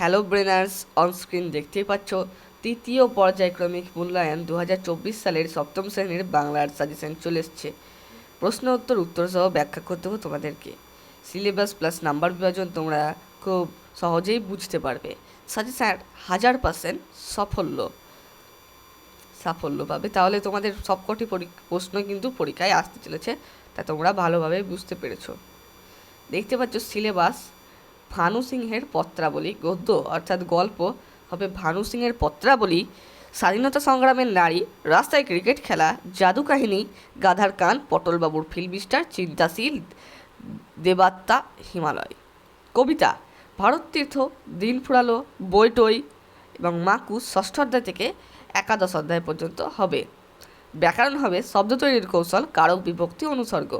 Hello ব্রেনার্স, onscreen দেখতেই পাচ্ছ তৃতীয় পর্যায়ক্রমিক মূল্যায়ন 2024 সালের সপ্তম শ্রেণীর বাংলার সাজেশন চলে এসছে। প্রশ্ন উত্তর সহ ব্যাখ্যা করতে হবে তোমাদেরকে। সিলেবাস প্লাস নাম্বার বিভাজন তোমরা খুব সহজেই বুঝতে পারবে। সাজেশন 1000% সাফল্য পাবে। তাহলে তোমাদের সবকটি প্রশ্ন কিন্তু পরীক্ষায় আসতে চলেছে, তা তোমরা ভালোভাবে বুঝতে পেরেছো। দেখতে পাচ্ছ সিলেবাস ভানু সিংহের পত্রাবলী, গদ্য অর্থাৎ গল্প হবে ভানু সিংহের পত্রাবলী, স্বাধীনতা সংগ্রামের নারী, রাস্তায় ক্রিকেট খেলা, জাদু কাহিনী, গাধার কান, পটলবাবুর ফিল্ম স্টার, চিন্তাশীল, দেবাত্মা, হিমালয়। কবিতা ভারত তীর্থ, দিন ফুরালো, বইটই এবং মাকুস ষষ্ঠ অধ্যায় থেকে একাদশ অধ্যায় পর্যন্ত হবে। ব্যাকরণ হবে শব্দ তৈরির কৌশল, কারক বিভক্তি, অনুসর্গ।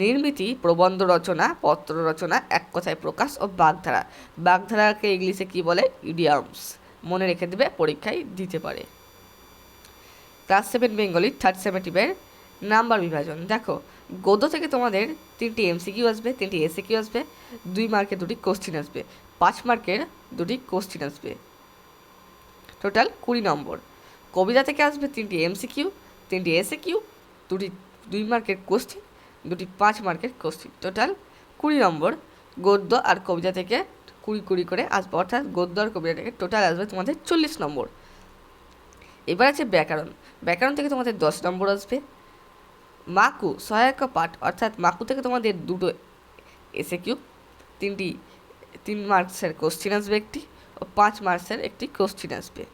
নির্মিতি প্রবন্ধ রচনা, পত্র রচনা, এক কথায় প্রকাশ ও বাগধারা। বাগধারাকে ইংলিশে কি বলে? ইডিয়ামস। মনে রেখে দেবে, পরীক্ষায় দিতে পারে। ক্লাস 7 বেঙ্গলি থার্ড সেমেটিভের নাম্বার বিভাজন দেখো, গদ্য থেকে তোমাদের 3টি এমসিকিউ আসবে, 3টি এসিকিউ আসবে, 2 মার্কের 2টি কোশ্চিন আসবে, 5 মার্কের 2টি কোশ্চিন আসবে, টোটাল 20 নম্বর। কবিতা থেকে আসবে 3টি এমসিকিউ, 3টি এসিকিউ, 2 মার্কের কোশ্চিন, 2টি 5 মার্কের কোশ্চিন, টোটাল 20 নম্বর। গদ্য আর কবিতা থেকে 20 করে আসবে, অর্থাৎ গদ্য আর কবিতা থেকে টোটাল আসবে তোমাদের 40 নম্বর। এবার আছে ব্যাকরণ। ব্যাকরণ থেকে তোমাদের 10 নম্বর আসবে। মাকু সহায়ক পাঠ, অর্থাৎ মাকু থেকে তোমাদের 2টো এসিকিউ, 3 মার্কসের কোশ্চিন আসবে একটি, ও 5 মার্কসের একটি কোশ্চিন আসবে।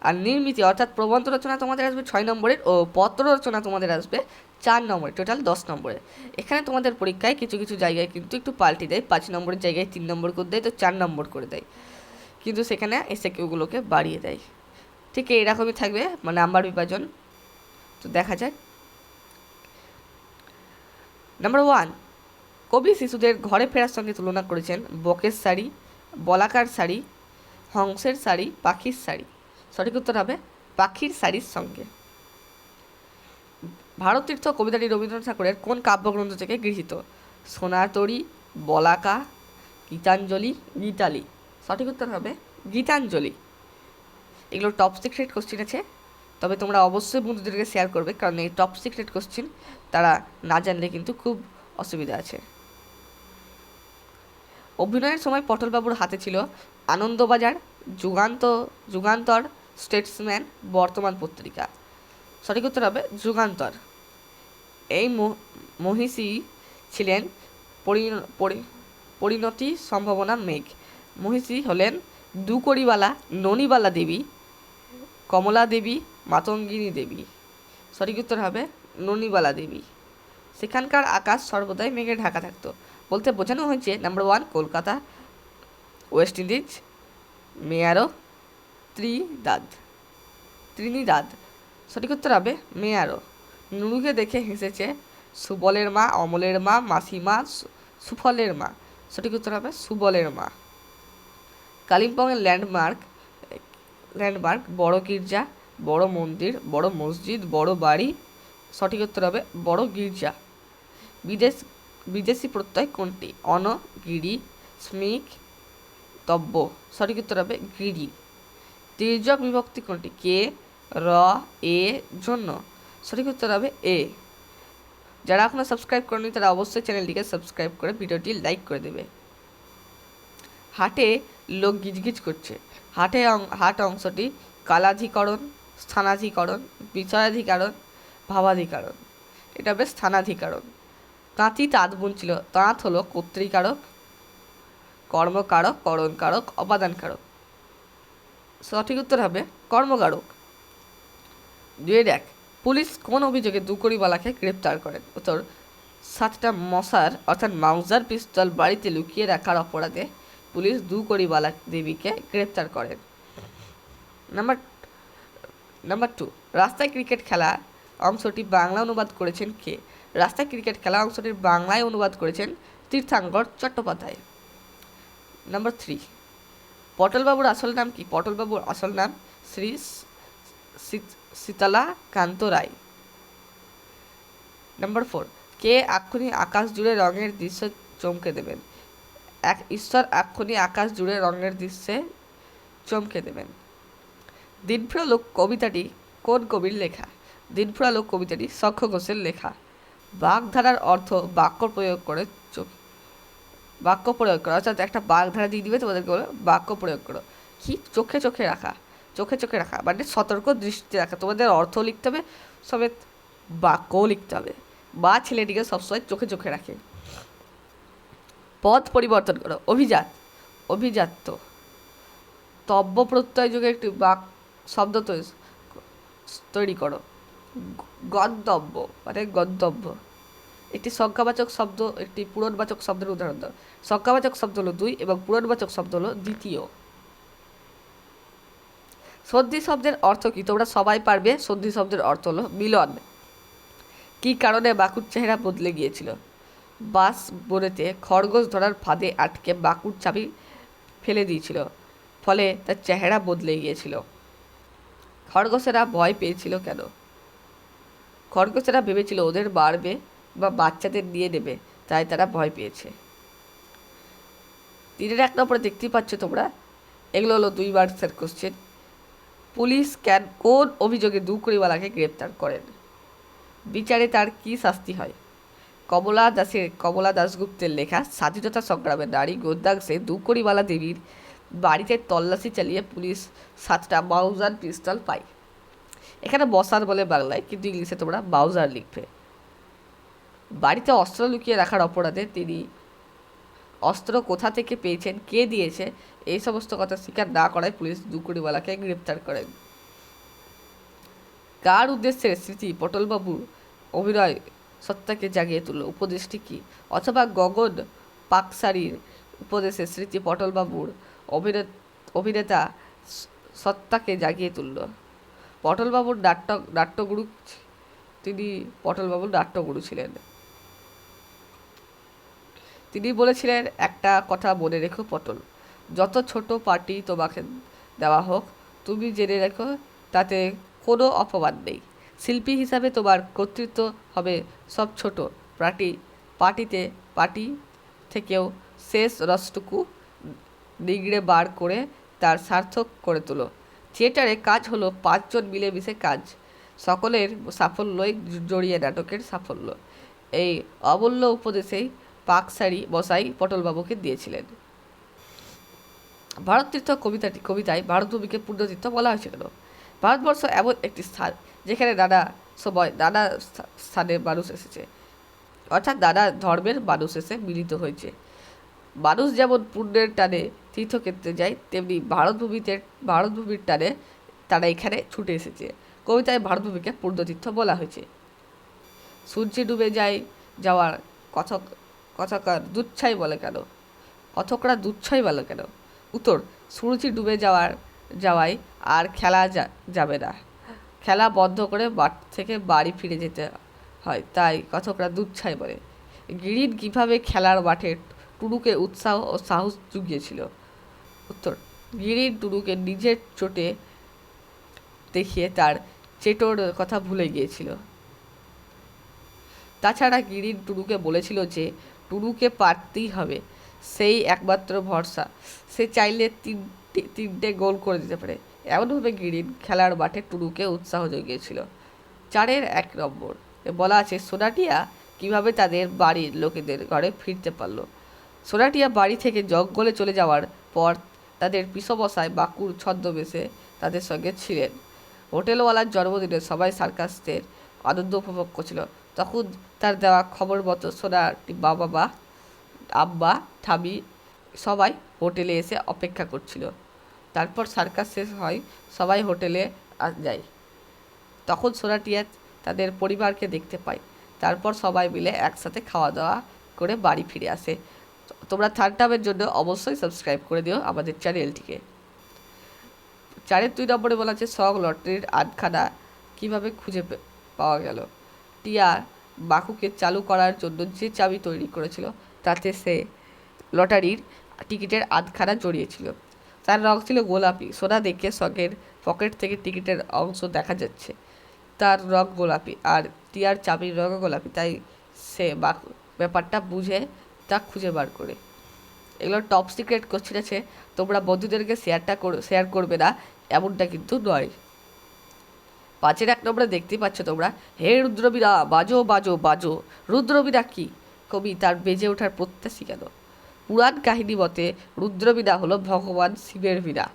আর নির্মিতি অর্থাৎ প্রবন্ধ রচনা তোমাদের আসবে 6 নম্বরের, ও পত্র রচনা তোমাদের আসবে 4 নম্বরে, টোটাল 10 নম্বরের। এখানে তোমাদের পরীক্ষায় কিছু কিছু জায়গায় কিন্তু একটু পাল্টে দেয়, 5 নম্বরের জায়গায় 3 নম্বর করে দেয়, তো 4 নম্বর করে দেয়, কিন্তু সেখানে এসএকিউগুলোকে বাড়িয়ে দেয়। ঠিক এরকমই থাকবে নাম্বার বিভাজন। তো দেখা যাক। নাম্বার 1, কবি শিশুদের ঘরে ফেরার সঙ্গে তুলনা করেছেন বকের শাড়ি, বলাকার শাড়ি, হংসের শাড়ি, পাখির শাড়ি। সঠিক উত্তর হবে পাখির শাড়ির সঙ্গে। ভারতীর্থ কবিতাটি রবীন্দ্রনাথ ঠাকুরের কোন কাব্যগ্রন্থ থেকে গৃহীত? সোনার তরী, বলাকা, গীতাঞ্জলি, গীতালি। সঠিক উত্তর হবে গীতাঞ্জলি। এগুলো টপ সিক্রেট কোশ্চিন আছে, তবে তোমরা অবশ্যই বন্ধুদেরকে শেয়ার করবে, কারণ এই টপ সিক্রেট কোশ্চিন তারা না জানলে কিন্তু খুব অসুবিধা আছে। অভিনয়ের সময় পটলবাবুর হাতে ছিল আনন্দবাজার, যুগান্তর, স্টেটসম্যান, বর্তমান পত্রিকা। সঠিক উত্তর হবে যুগান্তর। এই মহিষী ছিলেন পরিণতি সম্ভাবনা মেঘ। মহিষী হলেন দুকড়িবালা, ননিবালা দেবী, কমলা দেবী, মাতঙ্গিনী দেবী। সঠিক উত্তর হবে ননিবালা দেবী। সেখানকার আকাশ সর্বদাই মেঘে ঢাকা থাকতো বলতে বোঝানো হয়েছে number 1 Kolkata, West Indies, Mayaro, Trinidad. সঠিক উত্তর হবে মেয়ারো। নুরুকে দেখে হেসেছে সুবলের মা, অমলের মা, মাসিমা, সুফলের মা। সঠিক উত্তর হবে সুবলের মা। কালিম্পংয়ের ল্যান্ডমার্ক বড় গির্জা, বড় মন্দির, বড় মসজিদ, বড় বাড়ি। সঠিক উত্তর হবে বড় গির্জা। বিদেশি প্রত্যয় কোনটি? অন, গিরি, স্মিক, তব্য। সঠিক উত্তর হবে গিরি। তির্যক বিভক্তি কোনটি? কে, র, এ, জন্য। সঠিক উত্তর হবে এ। যারা এখনো সাবস্ক্রাইব করেনি তারা অবশ্যই চ্যানেলটিকে সাবস্ক্রাইব করে ভিডিওটি লাইক করে দেবে। হাটে লোক গিজগিজ করছে। হাট অংশটি কালাধিকরণ, স্থানাধিকরণ, বিষয়াধিকরণ, ভাবাধিকরণ। এটা হবে স্থানাধিকরণ। তাঁতি তাঁত বুনছিল। তাঁত হলো কর্তৃকারক, কর্মকারক, করণকারক, অপাদানকারক। সঠিক উত্তর হবে কর্মকারক। 2 পুলিশ কোন অভিযোগে দুকড়িবালাকে গ্রেপ্তার করেন? উত্তর 7টা মশার অর্থাৎ মাউজার পিস্তল বাড়িতে লুকিয়ে রাখার অপরাধে পুলিশ দুকড়িবালা দেবীকে গ্রেপ্তার করেন। নাম্বার 2, রাস্তায় ক্রিকেট খেলা অংশটি বাংলা অনুবাদ করেছেন কে? রাস্তায় ক্রিকেট খেলা অংশটির বাংলায় অনুবাদ করেছেন তীর্থাঙ্কর চট্টোপাধ্যায়। নাম্বার 3, পটলবাবুর আসল নাম কি? পটলবাবুর আসল নাম শ্রী শীতলা কান্ত রায়। নাম্বার 4, কে এক্ষুনি আকাশ জুড়ে রঙের দৃশ্য চমকে দেবেন? ঈশ্বর এক্ষুনি আকাশ জুড়ে রঙের দৃশ্যে চমকে দেবেন। দিনফুরালো কবিতাটি কোন কবির লেখা? দিনফুরালো কবিতাটি শঙ্খ ঘোষের লেখা। বাগধারার অর্থ বাক্য প্রয়োগ করে অর্থাৎ একটা বাগধারা দিয়ে দিবে, তোমাদেরকে বলে বাক্য প্রয়োগ করো। কি? চোখে চোখে রাখা। চোখে চোখে রাখা মানে সতর্ক দৃষ্টিতে রাখা। তোমাদের অর্থ লিখতে হবে, সমেত বাক্যও লিখতে হবে। বা ছেলেটিকে সবসময় চোখে চোখে রাখে। পদ পরিবর্তন করো। অভিজাত্য। তব্য প্রত্যয় যুগে একটি বাক শব্দ তৈরি করো। গন্তব্য মানে গন্তব্য। একটি সংখ্যাবাচক শব্দ একটি পূরণবাচক শব্দের উদাহরণ দাও। সংখ্যাবাচক শব্দ হলো 2 এবং পূরণবাচক শব্দ হলো দ্বিতীয়। সন্ধি শব্দের অর্থ কি? তোমরা সবাই পারবে। সন্ধি শব্দের অর্থ হলো মিলন। কি কারণে বাঁকুর চেহারা বদলে গিয়েছিল? বাস বনেতে খরগোশ ধরার ফাঁদে আটকে বাঁকুর চাবি ফেলে দিয়েছিল, ফলে তার চেহারা বদলে গিয়েছিল। খরগোশেরা ভয় পেয়েছিল কেন? খরগোশেরা ভেবেছিল ওদের মারবে বা বাচ্চাদের নিয়ে নেবে, তাই তারা ভয় পেয়েছে। 3 1 নম্বরে দেখতেই পাচ্ছ তোমরা, এগুলো হলো 2 মার্কসের কোশ্চেন। পুলিশ কোন অভিযোগে 2 কোটিওয়ালাকে গ্রেপ্তার করেন? বিচারে তার কি শাস্তি হয়? কমলা দাশগুপ্তের লেখা স্বাধীনতা সংগ্রামের নারী গদ্যাংশে 2 কোটিওয়ালা দেবীর বাড়িতে তল্লাশি চালিয়ে পুলিশ 7টা মাউজার পিস্তল পায়। এখানে বসার বলে বাংলায়, কিন্তু ইংলিশে তোমরা মাউজার লিখবে। বাড়িতে অস্ত্র লুকিয়ে রাখার অপরাধে তিনি অস্ত্র কোথা থেকে পেয়েছেন, কে দিয়েছে, এই সমস্ত কথা স্বীকার না করায় পুলিশ 2 কোটিওয়ালাকে গ্রেপ্তার করেন। কার উদ্দেশ্যে স্মৃতি পটলবাবু অভিনয় সত্তাকে জাগিয়ে তুলল? উপদেশটি কি? অথবা গগন পাকসারির উপদেশে স্মৃতি পটলবাবুর অভিনেতা সত্তাকে জাগিয়ে তুলল। পটলবাবুর নাট্যগুরু তিনি পটলবাবুর নাট্যগুরু ছিলেন। তিনি বলেছিলেন, একটা কথা মনে রেখো পটল, যত ছোট পার্টি তোমাকে দেওয়া হোক, তুমি জেনে রেখো তাতে কোনো অপমান নেই। শিল্পী হিসাবে তোমার কর্তৃত্ব হবে সব ছোট পার্টি থেকেও শেষ রসটুকু নিগড়ে বার করে তার সার্থক করে তোলো। থিয়েটারে কাজ হলো 5 জন মিলেমিশে কাজ, সকলের সাফল্যই জড়িয়ে নাটকের সাফল্য। এই অমূল্য উপদেশেই পাকসারি মশাই পটলবাবুকে দিয়েছিলেন। ভারততীর্থ কবিতায় ভারতভূমিকে পূর্ণতীর্থ বলা হয়েছে কেন? ভারতবর্ষ এমন একটি স্থান যেখানে নানা সময় নানা স্থানের মানুষ এসেছে, অর্থাৎ নানা ধর্মের মানুষ এসে মিলিত হয়েছে। মানুষ যেমন পুণ্যের টানে তীর্থক্ষেত্রে যায়, তেমনি ভারতভূমির টানে তারা এখানে ছুটে এসেছে। কবিতায় ভারতভূমিকে পূর্ণতীর্থ বলা হয়েছে। সূর্য ডুবে যাওয়ার কথকরা দুচ্ছাই বলে কেন? কথকরা দুচ্ছাই বলে কেন? উত্তর, সূর্য ডুবে যাওয়ায় আর খেলা যাবে না, খেলা বন্ধ করে মাঠ থেকে বাড়ি ফিরে যেতে হয়, তাই কথকরা দুচ্ছাই বলে। গিরিন কিভাবে খেলার মাঠে টুনুকে উৎসাহ ও সাহস জুগিয়েছিল? উত্তর, গিরিন টুনুকে নিজের চোটে দেখিয়ে তার চেটোর কথা ভুলে গিয়েছিল। তাছাড়া গিরিন টুনুকে বলেছিল যে টুনুকে পারতেই হবে, সেই একমাত্র ভরসা, সে চাইলে 3টে গোল করে দিতে পারে। এমনভাবে গিরিন খেলার মাঠে টুনুকে উৎসাহ জুগিয়েছিল। 4 1 নম্বর বলা আছে, সোনাটিয়া কিভাবে তাদের বাড়ির লোকেদের ঘরে ফিরতে পারল? সোনাটিয়া বাড়ি থেকে জঙ্গলে চলে যাওয়ার পর তাদের পিসমশাই বাঁকুর ছদ্মবেশে তাদের সঙ্গে ছিলেন। হোটেলওয়ালার জন্মদিনে সবাই সার্কাসদের আনন্দ উপভোগ করছিল। তখন তার দেওয়া খবর মতো সোনাটি বাবা, আব্বা, ঠামি সবাই হোটেলে এসে অপেক্ষা করছিল। তারপর সার্কাস শেষ হয়, সবাই হোটেলে যায়। তখন সোনাটিয়া তাদের পরিবারকে দেখতে পায়। তারপর সবাই মিলে একসাথে খাওয়া দাওয়া করে বাড়ি ফিরে আসে। তোমরা 3rd টার্মের জন্য অবশ্যই সাবস্ক্রাইব করে দিও আমাদের চ্যানেলটিকে। 4 2 নম্বরে বলা আছে, সং লটারির আধখানা কীভাবে খুঁজে পাওয়া গেল? টিয়া বাকুকে চালু করার জন্য যে চাবি তৈরি করেছিল তাতে সে লটারির টিকিটের আধখানা জড়িয়েছিল। তার রং ছিল গোলাপি। সোনা দেখে সঙ্গের পকেট থেকে টিকিটের অংশ দেখা যাচ্ছে, তার রং গোলাপি, আর টিয়ার চাবির রঙও গোলাপি, তাই সে ব্যাপারটা বুঝে তা খুঁজে বার করে। এগুলো টপ সিক্রেট কোশ্চেন আছে, তোমরা বন্ধুদেরকে শেয়ার করবে না এমনটা কিন্তু নয়। 5-1 নম্বরে দেখতেই পাচ্ছ তোমরা, হে রুদ্রবীরা বাজো বাজো বাজো। রুদ্রবীরা কি? কবি তার বেজে ওঠার প্রত্যাশী কেন? পুরাণ কাহিনী মতে রুদ্রবীণা হলো ভগবান শিবের বীণা।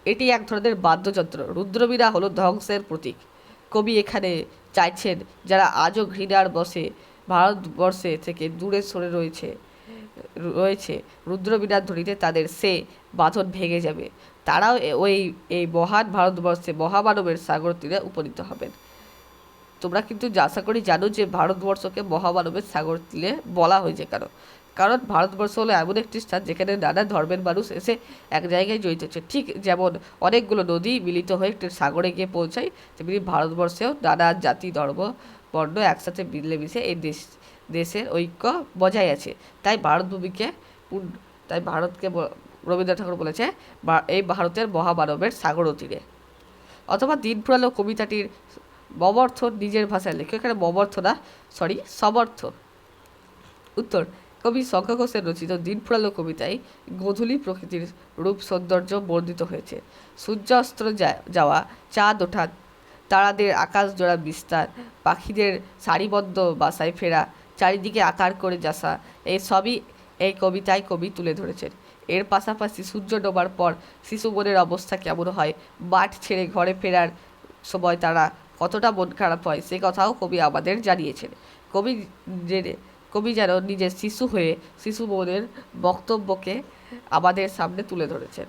এটি এক ধরনের বাদ্যযন্ত্র। রুদ্রবীণা হলো ধ্বংসের প্রতীক। কবি এখানে চাইছেন যারা আজও ঘৃণার বশে ভারতবর্ষে থেকে দূরে সরে রয়েছে রুদ্রবীণার ধ্বনিতে তাদের সে বাঁধন ভেঙে যাবে। তারাও এই মহান ভারতবর্ষে মহামানবের সাগর তীরে উপনীত হবেন। তোমরা কিন্তু আশা করি জানো যে ভারতবর্ষকে মহামানবের সাগর তীরে বলা হয়েছে কেন। কারণ ভারতবর্ষ হলো এমন একটি স্থান যেখানে নানা ধর্মের মানুষ এসে এক জায়গায় জড়িত হচ্ছে। ঠিক যেমন অনেকগুলো নদী মিলিত হয়ে একটি সাগরে গিয়ে পৌঁছায়, তেমনি ভারতবর্ষেও নানা জাতি ধর্ম বর্ণ একসাথে মিলেমিশে এই দেশের ঐক্য বজায় আছে। তাই ভারতকে রবীন্দ্রনাথ ঠাকুর বলেছে এই ভারতের মহামানবের সাগর তীরে। অথবা দিন ফুরালো কবিতাটির মমর্থ নিজের ভাষায় লেখো। এখানে মমর্থ না, সমর্থ। উত্তর, কবি শঙ্খ ঘোষের রচিত দিন ফুরালো কবিতায় গোধূলি প্রকৃতির রূপ সৌন্দর্য বর্ণিত হয়েছে। সূর্যাস্ত যাওয়া, চাঁদ ওঠা, তারাদের আকাশ জোড়া বিস্তার, পাখিদের সারিবদ্ধ বাসায় ফেরা, চারিদিকে আকার করে যাসা, এই সবই এই কবিতায় কবি তুলে ধরেছেন। এর পাশাপাশি সূর্য ডোবার পর শিশু মনের অবস্থা কেমন হয়, মাঠ ছেড়ে ঘরে ফেরার সময় তারা কতটা মন খারাপ হয়, সে কথাও কবি আমাদের জানিয়েছেন। কবি যেন নিজের শিশু হয়ে শিশু মনের বক্তব্যকে আমাদের সামনে তুলে ধরেছেন।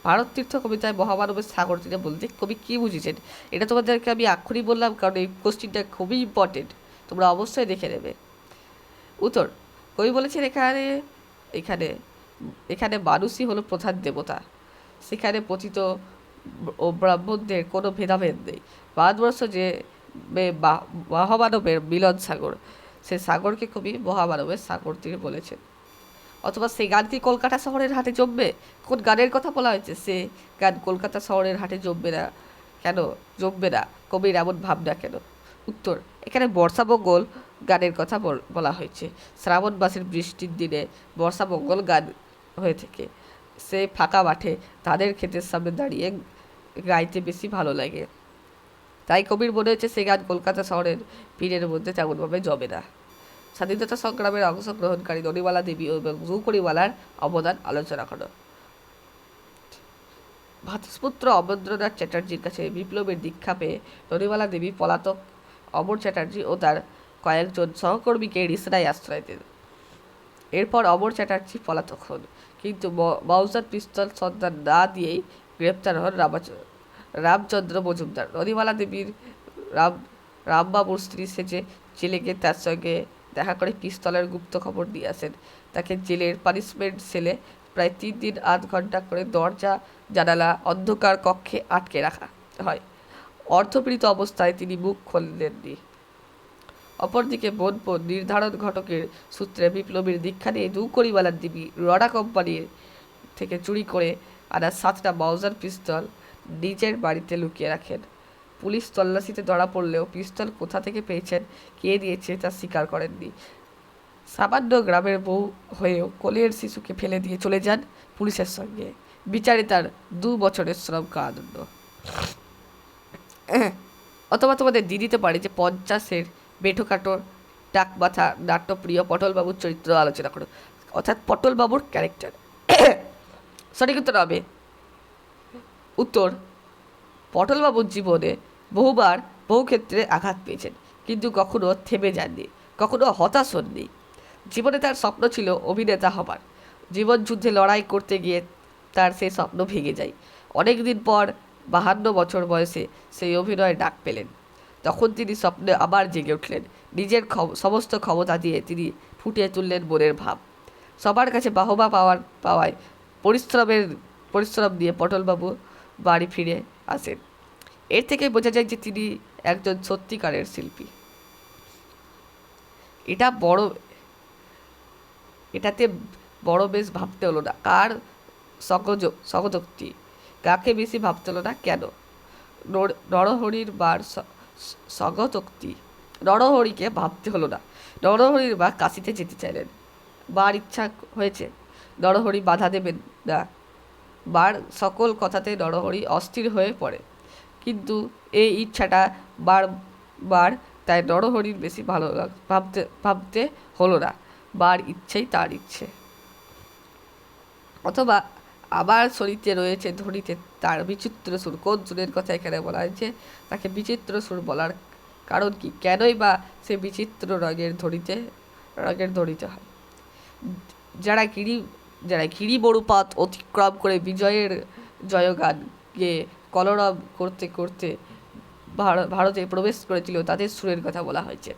ভারত তীর্থ কবিতায় মহামানবের সাগর তীরে বলতে কবি কী বুঝেছেন, এটা তোমাদেরকে আমি আক্ষরিক বললাম কারণ এই কোশ্চিনটা খুবই ইম্পর্টেন্ট, তোমরা অবশ্যই দেখে নেবে। উত্তর, কবি বলেছেন এখানে এখানে মানুষই হলো প্রধান দেবতা, সেখানে পতিত ও ব্রাহ্মণদের কোনো ভেদাভেদ নেই। ভারতবর্ষ যে মহামানবের মিলন সাগর, সে সাগরকে কবি মহামানবের সাগর তীরে বলেছেন। অথবা সে গান কি কলকাতা শহরের হাটে জমবে? কোন গানের কথা বলা হয়েছে? সে গান কলকাতা শহরের হাটে জমবে না কেন? জমবে না, কবির এমন ভাবনা কেন? উত্তর, এখানে বর্ষামঙ্গল গানের কথা বলা হয়েছে। শ্রাবণ মাসের বৃষ্টির দিনে বর্ষামঙ্গল গান হয়ে থাকে। সে ফাঁকা মাঠে তাদের ক্ষেতের সামনে দাঁড়িয়ে গাইতে বেশি ভালো লাগে। তাই কবির মনে হচ্ছে সে গান কলকাতা শহরের ভিড়ের মধ্যে তেমনভাবে জমে না। স্বাধীনতা সংগ্রামের অংশগ্রহণকারী ননিবালা দেবী এবং জুকরিওয়ালার অবদান আলোচনা করো। ভ্রাতুষ্পুত্র অমরেন্দ্রনাথ চ্যাটার্জির কাছে বিপ্লবের দীক্ষা পেয়ে ননিবালা দেবী পলাতক অমর চ্যাটার্জি ও তার কয়েকজন সহকর্মীকে রিসরায় আশ্রয় দেন। এরপর অমর চ্যাটার্জি পলাতক হন, কিন্তু মাউজার পিস্তল সন্ধান না দিয়েই গ্রেপ্তার হন রামচন্দ্র মজুমদার। ননিবালা দেবীর রামবাবুর স্ত্রী সেজে জেলে গিয়ে তার সঙ্গে দেখা করে পিস্তলের গুপ্ত খবর দিয়ে আসেন। তাকে জেলের পানিশমেন্ট সেলে প্রায় 3 দিন 8 ঘন্টা করে দরজা জানালা অন্ধকার কক্ষে আটকে রাখা হয়। অর্ধপীড়িত অবস্থায় তিনি মুখ খোলেননি। অপরদিকে বোনপোন নির্ধারণ ঘটকের সূত্রে বিপ্লবীর দীক্ষা নিয়ে জুকরিওয়ালার দেবী রডা কোম্পানির থেকে চুরি করে আনা 7টা মাউজার পিস্তল নিজের বাড়িতে লুকিয়ে রাখেন। পুলিশ তল্লাশিতে ধরা পড়লেও পিস্তল কোথা থেকে পেয়েছেন, কে দিয়েছে তা স্বীকার করেননি। সামান্য গ্রামের বউ হয়েও কোলের শিশুকে ফেলে দিয়ে চলে যান পুলিশের সঙ্গে। বিচারে তার 2 বছরের শ্রম কারাদণ্ড। অথবা তোমাদের দিয়ে দিতে পারে যে 50-এর বেঠোকাটো ডাকমাথা নাট্যপ্রিয় পটলবাবুর চরিত্র আলোচনা করো, অর্থাৎ পটলবাবুর ক্যারেক্টার। সঠিক উত্তর হবে উত্তর, পটলবাবুর জীবনে বহুবার বহু ক্ষেত্রে আঘাত পেয়েছেন, কিন্তু কখনো থেমে যাননি, কখনো হতাশ হননি। জীবনে তার স্বপ্ন ছিল অভিনেতা হবার। জীবন যুদ্ধে লড়াই করতে গিয়ে তার সেই স্বপ্ন ভেঙে যায়। অনেক দিন পর 52 বছর বয়সে সেই অভিনয়ে ডাক পেলেন। তখন তিনি স্বপ্নে আবার জেগে উঠলেন। নিজের সমস্ত ক্ষমতা দিয়ে তিনি ফুটিয়ে তুললেন মনের ভাব। সবার কাছে বাহবা পাওয়ায় পরিশ্রম দিয়ে পটলবাবু বাড়ি ফিরে আসেন। এর থেকে বোঝা যায় যে তিনি একজন সত্যিকারের শিল্পী। এটাতে বড় বেশ ভাবতে হলো না। কার সহযোক্তি, কাকে বেশি ভাবতে হলো না কেন? নরহরির বার সগতোক্তি। নরহরিকে ভাবতে হলো না। নরহরির বা কাশিতে যেতে চাইলেন বার ইচ্ছা হয়েছে, নরহরি বাধা দেবেন না। বার সকল কথাতে নরহরি অস্থির হয়ে পড়ে, কিন্তু এই ইচ্ছাটা বার তাই নরহরির বেশি ভালো ভাবতে হলো না। বার ইচ্ছেই তার ইচ্ছে। অথবা আবার শরীরে রয়েছে ধ্বনিতে তার বিচিত্র সুর। কোন সুরের কথা এখানে বলা হয়েছে? তাকে বিচিত্র সুর বলার কারণ কি? কেনই বা সে বিচিত্র রঙের ধ্বনিতে হয়? যারা গিরি বড়ুপাত অতিক্রম করে বিজয়ের জয়গান গেয়ে কলরব করতে করতে ভারতে প্রবেশ করেছিল, তাদের সুরের কথা বলা হয়েছে।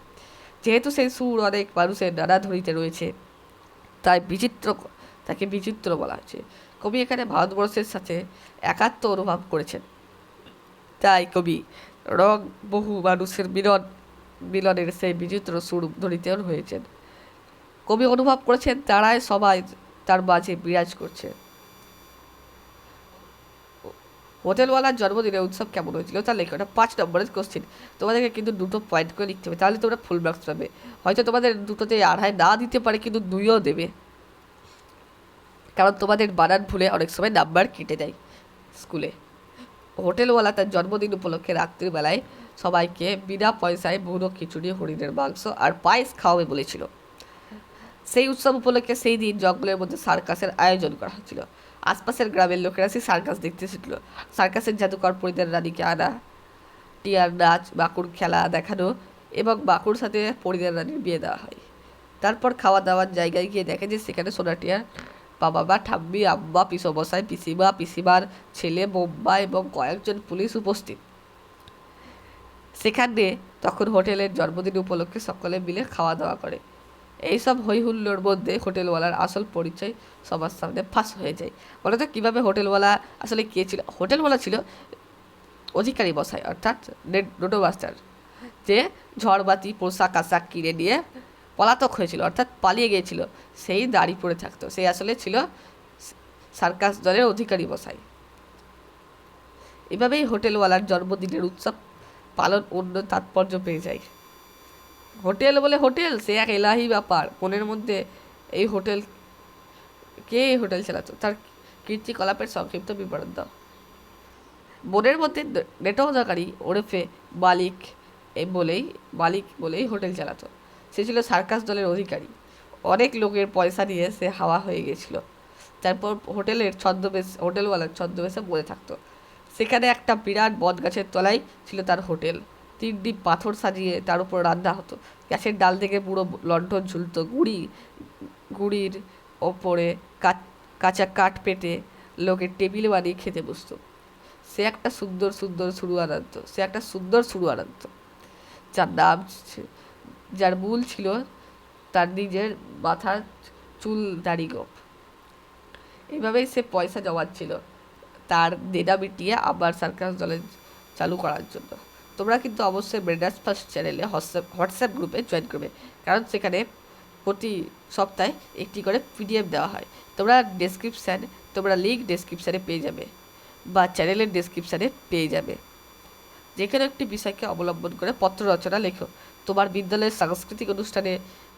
যেহেতু সেই সুর অনেক মানুষের নানা ধ্বনিতে রয়েছে, তাই তাকে বিচিত্র বলা হয়েছে। কবি এখানে ভারতবর্ষের সাথে একাত্ম অনুভব করেছেন, তাই কবি রং বহু মানুষের মিলনের সেই বিচিত্র সুর ধ্বনিতেও হয়েছেন। কবি অনুভব করেছেন তারাই সবাই তার মাঝে বিরাজ করছে। হোটেলওয়ালার জন্মদিনে উৎসব কেমন হয়েছিল তা লেখো। এটা 5 নম্বরের কোশ্চেন। তোমাদেরকে কিন্তু 2টো পয়েন্ট করে লিখতে হবে, তাহলে তোমরা ফুল মার্কস পাবে। হয়তো তোমাদের 2টোতে 2.5 না দিতে পারে, কিন্তু 2ও দেবে, কারণ তোমাদের বানান ভুলে অনেক সময় নাম্বার কেটে দেয় স্কুলে। হোটেলওয়ালা তার জন্মদিন উপলক্ষে রাত্রিবেলায় সবাইকে বিনা পয়সায় বুনো খিচুড়ি, হরিণের মাংস আর পায়েস খাওয়াবে বলেছিল। সেই উৎসব উপলক্ষে সেই দিন জঙ্গলের মধ্যে সার্কাসের আয়োজন করা হয়েছিল। আশপাশের গ্রামের লোকেরা সেই সার্কাস দেখতে এসেছিল। সার্কাসের জাদুকর পরিদের রানীকে আনা, টিয়ার নাচ, বাঁকুড় খেলা দেখানো এবং বাঁকুড় সাথে পরিদের রানীর বিয়ে দেওয়া হয়। তারপর খাওয়া দাওয়ার জায়গায় গিয়ে দেখে যে সেখানে সোনাটিয়ার বাবা, ঠাম্মি, আম্মা, পিসমশাই, পিসিমা, পিসিমার ছেলে, বোম্বা এবং কয়েকজন পুলিশ উপস্থিত। সেখানে তখন হোটেলের জন্মদিন উপলক্ষে সকলে মিলে খাওয়া দাওয়া করে। এইসব হইহুল্লোর মধ্যে হোটেলওয়ালার আসল পরিচয় সবার সামনে ফাঁস হয়ে যায়। বলে তো কীভাবে হোটেলওয়ালা আসলে কে ছিল? হোটেলওয়ালা ছিল অধিকারী মশাই, অর্থাৎ নোটো মাস্টার, যে ঝড়বাতি পোশাক আশাক কিনে নিয়ে পলাতক হয়েছিল, অর্থাৎ পালিয়ে গিয়েছিল। সেই দাড়ি পরে থাকতো, সেই আসলে ছিল সার্কাস দলের অধিকারী মশাই। এভাবেই হোটেলওয়ালার জন্মদিনের উৎসব পালন অন্য তাৎপর্য পেয়ে যায়। হোটেল বলে হোটেল, সে এক এলাহি ব্যাপার। মনের মধ্যে এই হোটেল, কে এই হোটেল চালাতো, তার কীর্তিকলাপের সংক্ষিপ্ত বিবরণ দাও। মনের মধ্যে নেটোজাকারী ওরফে মালিক বলেই হোটেল চালাতো। সে ছিল সার্কাস দলের অধিকারী। অনেক লোকের পয়সা দিয়ে সে হাওয়া হয়ে গেছিল। তারপর হোটেলওয়ালার ছদ্মবেশে বলে থাকতো। সেখানে একটা বিরাট বট গাছের তলায় ছিল তার হোটেল। 3 ডিপ পাথর সাজিয়ে তার উপর রান্না হতো। গ্যাসের ডাল থেকে পুরো লণ্ঠন ঝুলতো। গুড়ির ওপরে কাঁচা কাঠ পেটে লোকের টেবিলে বানিয়ে খেতে বসতো। সে একটা সুন্দর সুড়ু আনন্ত, যার মূল ছিল তার নিজের মাথার চুল দাড়ি গোপ। এইভাবেই সে পয়সা জমাচ্ছিল তার দেনা মিটিয়ে আবার সার্কাস দলে চালু করার জন্য। তোমরা কিন্তু অবশ্যই ব্রেডার্স ফার্স্ট চ্যানেলে হোয়াটসঅ্যাপ গ্রুপে জয়েন করবে, কারণ সেখানে প্রতি সপ্তাহে একটি করে পিডিএফ দেওয়া হয়। তোমরা লিঙ্ক ডেসক্রিপশানে পেয়ে যাবে বা চ্যানেলের ডেসক্রিপশানে পেয়ে যাবে। যে কোনো একটি বিষয়কে অবলম্বন করে পত্র রচনা লেখো। তোমার বিদ্যালয়ের সাংস্কৃতিক অনুষ্ঠানে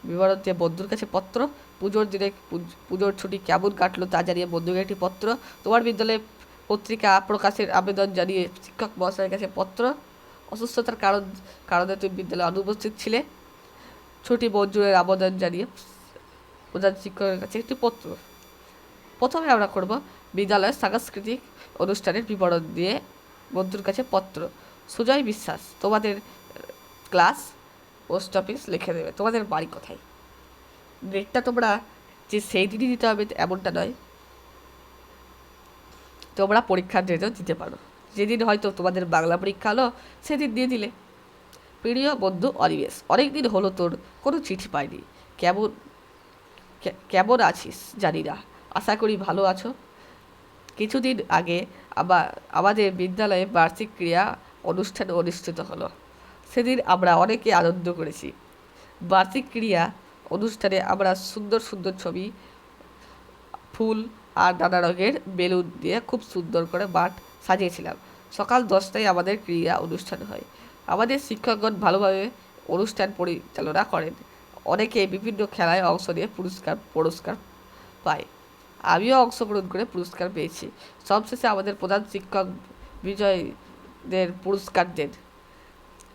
বিবরণ দিয়ে বন্ধুর কাছে পত্র। পুজোর ছুটি কেমন কাটলো তা জানিয়ে বন্ধুকে একটি পত্র। তোমার বিদ্যালয়ে পত্রিকা প্রকাশের আবেদন জানিয়ে শিক্ষক মহাশয়ের কাছে পত্র। অসুস্থতার কারণে তুমি বিদ্যালয়ে অনুপস্থিত ছিলে, ছুটি মঞ্জুরের আবেদন জানিয়ে প্রধান শিক্ষকের কাছে একটি পত্র। প্রথমে আমরা করব বিদ্যালয়ের সাংস্কৃতিক অনুষ্ঠানের বিবরণ দিয়ে বন্ধুর কাছে পত্র। সুজয় বিশ্বাস, তোমাদের ক্লাস, পোস্ট অফিস লিখে দেবে, তোমাদের বাড়ি কোথায়। ডেটটা তোমরা যে সেই দিনই দিতে হবে এমনটা নয়, তোমরা পরীক্ষার ডেটও দিতে পারো। যেদিন হয়তো তোমাদের বাংলা পরীক্ষা হলো সেদিন দিয়ে দিলে। প্রিয় বন্ধু অনিমেষ, অনেক দিন হলো তোর কোনো চিঠি পাইনি। কেমন আছিস জানি না, আশা করি ভালো আছো। কিছুদিন আগে আমাদের বিদ্যালয়ে বার্ষিক ক্রীড়া অনুষ্ঠান অনুষ্ঠিত হলো। সেদিন আমরা অনেকে আনন্দ করেছি। বার্ষিক ক্রীড়া অনুষ্ঠানে আমরা সুন্দর সুন্দর ছবি, ফুল আর নানা রঙের বেলুন দিয়ে খুব সুন্দর করে মাঠ সাজিয়েছিলাম। সকাল 10টায় আমাদের ক্রীড়া অনুষ্ঠান হয়। আমাদের শিক্ষকগণ ভালোভাবে অনুষ্ঠান পরিচালনা করেন। অনেকে বিভিন্ন খেলায় অংশ নিয়ে পুরস্কার পায়। আমিও অংশগ্রহণ করে পুরস্কার পেয়েছি। সবশেষে আমাদের প্রধান শিক্ষক বিজয়ীদের পুরস্কার দেন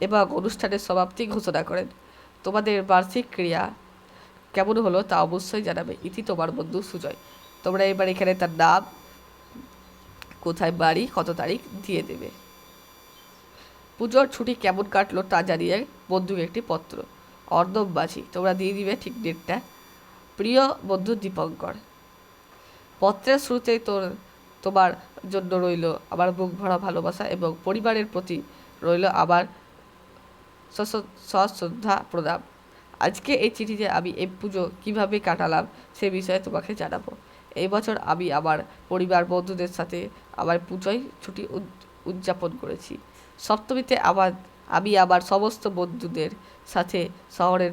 এবং অনুষ্ঠানের সমাপ্তি ঘোষণা করেন। তোমাদের বার্ষিক ক্রিয়া কেমন হলো তা অবশ্যই জানাবে। ইতি তোমার বন্ধু সুজয়। তোমরা এবার এখানে তার নাম, কোথায় বাড়ি, কত তারিখ দিয়ে দেবে। পুজোর ছুটি কেমন কাটলো তা জানিয়ে বন্ধুকে একটি পত্র। অর্ণব মাঝি। তোমরা দিয়ে দিবে ঠিক ডেটটা। প্রিয় বন্ধু দীপঙ্কর, পত্রের শুরুতেই তোমার জন্য রইল আমার বুক ভরা ভালোবাসা এবং পরিবারের প্রতি রইল আমার সশ্রদ্ধা প্রণাম। আজকে এই চিঠিতে আমি এই পুজো কীভাবে কাটালাম সে বিষয়ে তোমাকে জানাবো। এই বছর আমি আমার পরিবার বন্ধুদের সাথে আমার পুজোয় ছুটি উদযাপন করেছি। সপ্তমীতে আমি আমার সমস্ত বন্ধুদের সাথে শহরের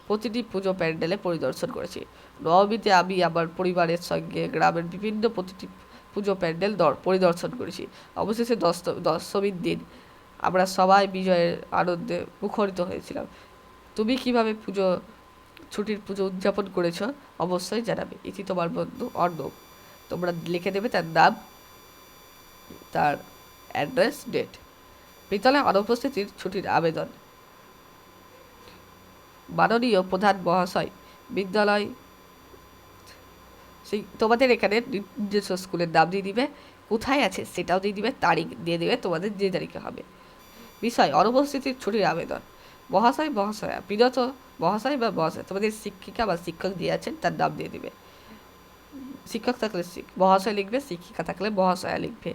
প্রতিটি পুজো প্যান্ডেলে পরিদর্শন করেছি। নবমীতে আমি আমার পরিবারের সঙ্গে গ্রামের বিভিন্ন প্রতিটি পুজো প্যান্ডেল পরিদর্শন করেছি। অবশেষে দশমীর দিন আমরা সবাই বিজয়ের আনন্দে মুখরিত হয়েছিলাম। তুমি কিভাবে ছুটির পুজো উদযাপন করেছ অবশ্যই জানাবে। ইতি তোমার বন্ধু অর্ণব। তোমরা লিখে দেবে তার নাম, তার অ্যাড্রেস, ডেট। বিদ্যালয়ে অনুপস্থিতির ছুটির আবেদন। মাননীয় প্রধান মহাশয়, বিদ্যালয় তোমাদের এখানে নিজস্ব স্কুলের নাম দিয়ে দিবে, কোথায় আছে সেটাও দিয়ে দিবে, তারিখ দিয়ে দেবে তোমাদের যে তারিখে হবে। বিষয় অনুপস্থিতির ছুটির আবেদন। মহাশয়, মহাশয়া, বিরত মহাশয় বা মহাশয়, তোমাদের শিক্ষিকা বা শিক্ষক দিয়ে আছেন তার নাম দিয়ে দিবে। শিক্ষক থাকলে মহাশয় লিখবে, শিক্ষিকা থাকলে মহাশয়া লিখবে।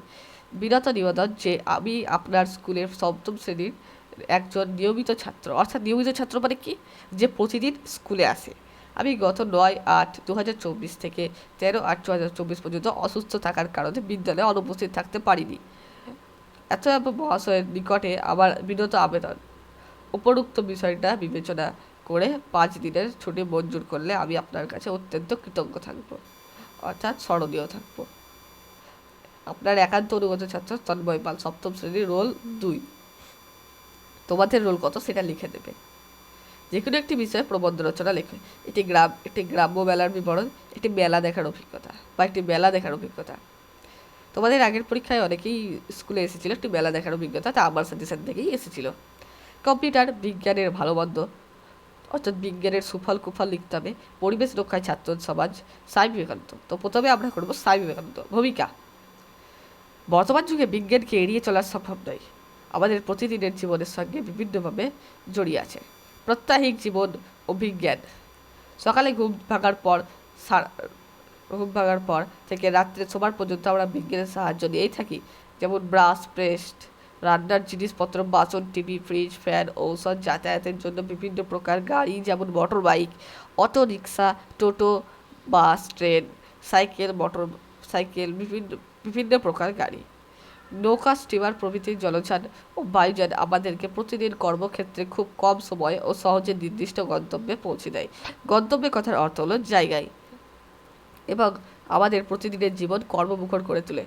বিরত নিবেদন যে আমি আপনার স্কুলের সপ্তম শ্রেণীর একজন নিয়মিত ছাত্র। অর্থাৎ নিয়মিত ছাত্র মানে কি, যে প্রতিদিন স্কুলে আসে। আমি গত 9/8/2024 থেকে 13/8/2024 পর্যন্ত অসুস্থ থাকার কারণে বিদ্যালয়ে অনুপস্থিত থাকতে পারিনি। এত মহাশয়ের নিকটে আমার বিনত আবেদন, উপরোক্ত বিষয়টা বিবেচনা করে 5 দিনের ছুটি মঞ্জুর করলে আমি আপনার কাছে অত্যন্ত কৃতজ্ঞ থাকব, অর্থাৎ স্মরণীয় থাকব। আপনার একান্ত অনুগত ছাত্র তন্ময় পাল, সপ্তম শ্রেণীর, রোল 2। তোমাদের রোল কত সেটা লিখে দেবে। যে কোনো একটি বিষয়ে প্রবন্ধ রচনা লেখে। একটি গ্রাম্য মেলার বিবরণ, একটি মেলা দেখার অভিজ্ঞতা বা একটি মেলা দেখার অভিজ্ঞতা। তোমাদের আগের পরীক্ষায় অনেকেই স্কুলে এসেছিল একটি মেলা দেখার অভিজ্ঞতা, তা আমার সাজেশন থেকেই এসেছিল। কম্পিউটার বিজ্ঞানের ভালো মন্দ, অর্থাৎ বিজ্ঞানের সুফল কুফল লিখতে হবে। পরিবেশ রক্ষায় ছাত্র সমাজ, স্বামী বিবেকানন্দ। তো প্রথমে আমরা করবো স্বামী বিবেকানন্দ। ভূমিকা। বর্তমান যুগে বিজ্ঞানকে এড়িয়ে চলা সম্ভব নয়, আমাদের প্রতিদিনের জীবনের সঙ্গে বিভিন্নভাবে জড়িয়ে আছে। প্রাত্যহিক জীবন ও বিজ্ঞান। সকালে ঘুম ভাঙার পর থেকে রাত্রে শোবার পর্যন্ত আমরা বিজ্ঞানের সাহায্য নিয়েই থাকি। যেমন ব্রাশ, পেস্ট, রান্নার জিনিসপত্র, বাসন, টিভি, ফ্রিজ, ফ্যান, ঔষধ, যাতায়াতের জন্য বিভিন্ন প্রকার গাড়ি যেমন মোটর বাইক, অটো রিক্সা, টোটো, বাস, ট্রেন, সাইকেল, মোটর সাইকেল, বিভিন্ন প্রকার গাড়ি, নৌকা, স্টিমার প্রভৃতি জলযান ও বায়ুযান আমাদেরকে প্রতিদিন কর্মক্ষেত্রে খুব কম সময়ে ও সহজে নির্দিষ্ট গন্তব্যে পৌঁছে দেয়। গন্তব্যে কথার অর্থ হলো জায়গায়, এবং আমাদের প্রতিদিনের জীবন কর্মমুখর করে তোলে।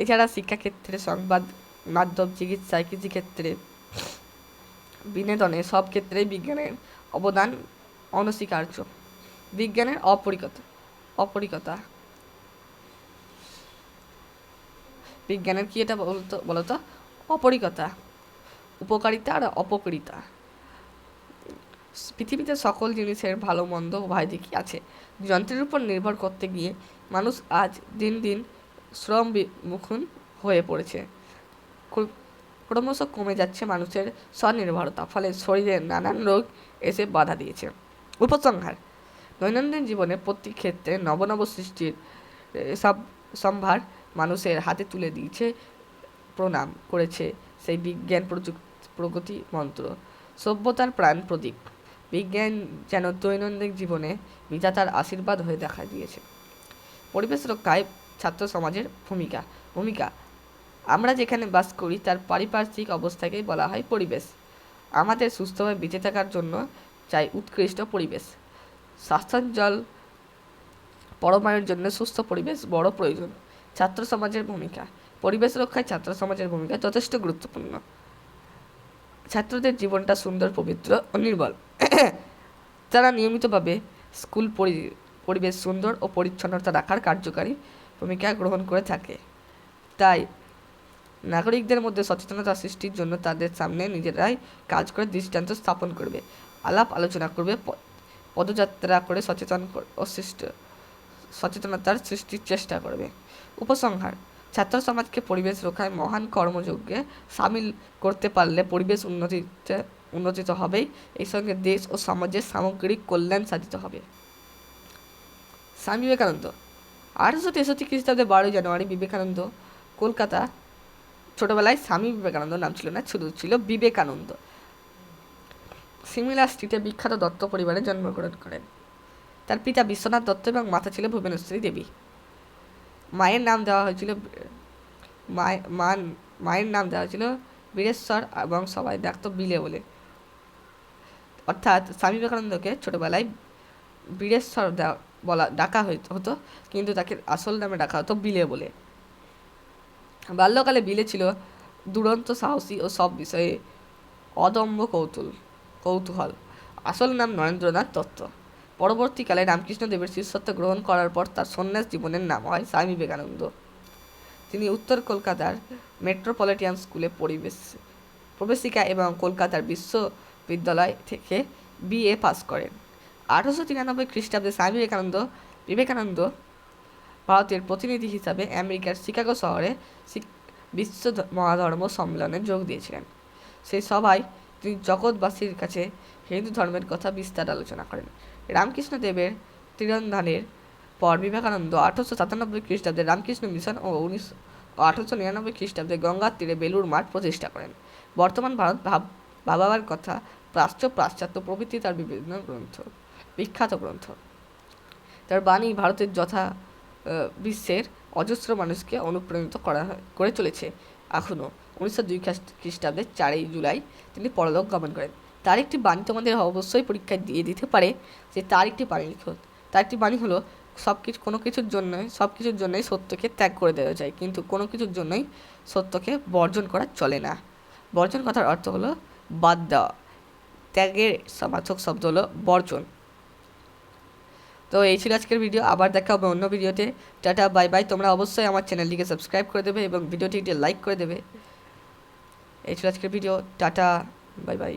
এছাড়া শিক্ষাক্ষেত্রে, সংবাদ মাধ্যম, চিকিৎসায়, কৃষিক্ষেত্রে, বিনোদনে সব ক্ষেত্রেই বিজ্ঞানের অবদান অনস্বীকার্য। বিজ্ঞানের অপরিকতা। বিজ্ঞানের কি এটা বলতো? অপরিকতা, উপকারিতা আর অপকারিতা। পৃথিবীতে সকল জিনিসের ভালো মন্দ উভয় দিকই আছে। যন্ত্রের উপর নির্ভর করতে গিয়ে মানুষ আজ দিন দিন শ্রম বিমুখী হয়ে পড়েছে। ক্রমশ কমে যাচ্ছে মানুষের স্বনির্ভরতা, ফলে শরীরে নানান রোগ এসে বাধা দিয়েছে। উপসংহার। দৈনন্দিন জীবনে প্রতি ক্ষেত্রে নব সৃষ্টির সম্ভার মানুষের হাতে তুলে দিয়েছে, প্রণাম করেছে সেই বিজ্ঞান প্রগতি মন্ত্র, সভ্যতার প্রাণ প্রদীপ। বিজ্ঞান যেন দৈনন্দিন জীবনে বিধাতার আশীর্বাদ হয়ে দেখা দিয়েছে। পরিবেশ রক্ষায় ছাত্র সমাজের ভূমিকা। আমরা যেখানে বাস করি তার পারিপার্শ্বিক অবস্থাকেই বলা হয় পরিবেশ। আমাদের সুস্থভাবে বেঁচে থাকার জন্য চাই উৎকৃষ্ট পরিবেশ। স্বাস্থ্যোজ্জ্বল পরমায়ুর জন্য সুস্থ পরিবেশ বড় প্রয়োজন। ছাত্র সমাজের ভূমিকা। পরিবেশ রক্ষায় ছাত্র সমাজের ভূমিকা যথেষ্ট গুরুত্বপূর্ণ। ছাত্রদের জীবনটা সুন্দর, পবিত্র ও নির্মল। তারা নিয়মিতভাবে স্কুল পরিবেশ সুন্দর ও পরিচ্ছন্নতা রাখার কার্যকারী ভূমিকা গ্রহণ করে থাকে। তাই নাগরিকদের মধ্যে সচেতনতা সৃষ্টির জন্য তাদের সামনে নিজেরাই কাজ করে দৃষ্টান্ত স্থাপন করবে, আলাপ আলোচনা করবে, পদযাত্রা করে সচেতনতার সৃষ্টির চেষ্টা করবে। উপসংহার: ছাত্র সমাজকে পরিবেশ রক্ষায় মহান কর্মযজ্ঞে সামিল করতে পারলে পরিবেশ উন্নতি হবেই, এই সঙ্গে দেশ ও সমাজের সামগ্রিক কল্যাণ সাধিত হবে। স্বামী বিবেকানন্দ 1863 খ্রিস্টাব্দে 12 জানুয়ারি বিবেকানন্দ কলকাতা। ছোটবেলায় স্বামী বিবেকানন্দ নাম ছিল না, শুধু ছিল বিবেকানন্দ। সিমিলা স্ট্রিটে বিখ্যাত দত্ত পরিবারে জন্মগ্রহণ করেন। তার পিতা বিশ্বনাথ দত্ত এবং মাতা ছিল ভুবনেশ্বরী দেবী। মায়ের নাম দেওয়া হয়েছিল বীরেশ্বর এবং সবাই ডাকত বিলে বলে। অর্থাৎ স্বামী বিবেকানন্দকে ছোটবেলায় বীরেশ্বর ডাকা হতো, কিন্তু তাকে আসল নামে ডাকা হতো বিলে বলে। বাল্যকালে বিলে ছিল দুরন্ত সাহসী ও সব বিষয়ে অদম্য কৌতূহল। আসল নাম নরেন্দ্রনাথ দত্ত। পরবর্তীকালে রামকৃষ্ণদেবের শিষ্যত্ব গ্রহণ করার পর তার সন্ন্যাস জীবনের নাম হয় স্বামী বিবেকানন্দ। তিনি উত্তর কলকাতার মেট্রোপলিটন স্কুলে প্রবেশিকা এবং কলকাতার বিশ্ববিদ্যালয় থেকে BA পাস করেন। 1893 খ্রিস্টাব্দে স্বামী বিবেকানন্দ ভারতের প্রতিনিধি হিসাবে আমেরিকার শিকাগো শহরে বিশ্ব মহাধর্ম সম্মেলনে যোগ দিয়েছিলেন। সেই সভায় তিনি জগৎবাসীর কাছে হিন্দু ধর্মের কথা বিস্তার আলোচনা করেন। রামকৃষ্ণদেবের তিরোধানের পর বিবেকানন্দ 1897 খ্রিস্টাব্দে রামকৃষ্ণ মিশন ও 1899 খ্রিস্টাব্দে গঙ্গার তীরে বেলুর মাঠ প্রতিষ্ঠা করেন। বর্তমান ভারত ভাবাবার কথা, পাশ্চাত্য প্রভৃতি তার বিভিন্ন বিখ্যাত গ্রন্থ। তার বাণী ভারতের বিশ্বের অজস্র মানুষকে অনুপ্রাণিত করে চলেছে এখনও। 1902 খ্রিস্টাব্দে 4 জুলাই তিনি পরলোক গমন করেন। তার একটি বাণী তোমাদের অবশ্যই পরীক্ষায় দিয়ে দিতে পারে যে তার একটি বাণী লিখো। তার একটি বাণী হলো সব কিছুর জন্যই সত্যকে ত্যাগ করে দেওয়া যায়, কিন্তু কোনো কিছুর জন্যই সত্যকে বর্জন করা চলে না। বর্জন কথার অর্থ হলো বাদ দেওয়া। ত্যাগের সমার্থক শব্দ হলো বর্জন। তো এই ছিল আজকের ভিডিও। আবার দেখা হবে অন্য ভিডিওতে। Tata, bye bye. তোমরা অবশ্যই আমার চ্যানেলটিকে সাবস্ক্রাইব করে দেবে এবং ভিডিওটি লাইক করে দেবে। এই ছিল আজকের ভিডিও। Tata, bye bye.